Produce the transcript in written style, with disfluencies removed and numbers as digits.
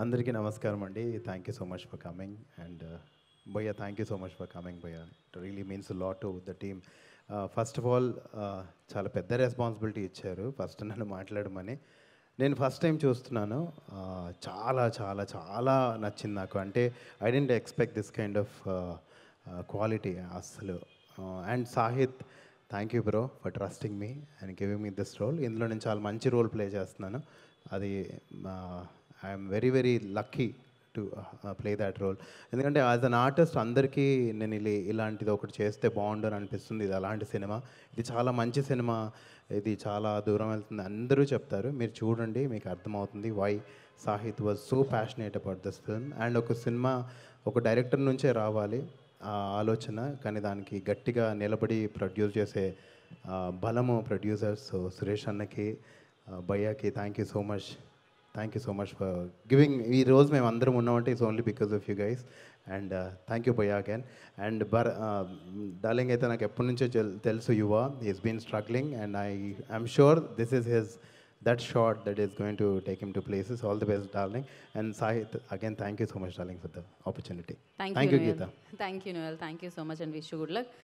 అందరికీ నమస్కారం అండి. Thank you so much for coming and భయ్యా thank you so much for coming భయ్యా. It really means lot to the team. First of all చాలా పెద్ద responsibility ఇచ్చారు ఫస్ట్ నన్ను మాట్లాడమని. నేను ఫస్ట్ టైం చూస్తున్నాను. చాలా చాలా చాలా నచ్చింది నాకు. అంటే I didn't expect this kind of quality అస్సలు. And Sahith, thank you bro for trusting me and giving me this role. ఇందులో నేను చాలా మంచి రోల్ ప్లే చేస్తున్నాను. అది I'm very very lucky to play that role. ఎందుకంటే యాజ్ అన్ ఆర్టిస్ట్ అందరికీ నేను ఇలాంటిది ఒకటి చేస్తే బాగుండు అని అనిపిస్తుంది. ఇది అలాంటి సినిమా, ఇది చాలా మంచి సినిమా, ఇది చాలా దూరం వెళ్తుంది అందరూ చెప్తారు. మీరు చూడండి, మీకు అర్థమవుతుంది why Sahit was so passionate about this film. And ఒక సినిమా ఒక డైరెక్టర్ నుంచే రావాలి ఆ ఆలోచన, కానీ దానికి గట్టిగా నిలబడి ప్రొడ్యూస్ చేసే బలము ప్రొడ్యూసర్స్ సురేష్ అన్నకి, భయ్యాకి thank you so much. Thank you so much for giving. ఈ రోజు మేము అందరం ఉన్నామంటే it's only because of you guys. And thank you భయ్యా అగైన్. అండ్ డార్లింగ్ అయితే నాకు ఎప్పటి నుంచో తెలుసు Yuva, he's been struggling and I'm sure this is his that shot that is going to take him to places. All the best, darling. And Sahit, again, thank you so much, darling, for the opportunity. Thank Thank you, you, Noel. Geeta. Thank you, Noel. Thank you so much and wish you good luck.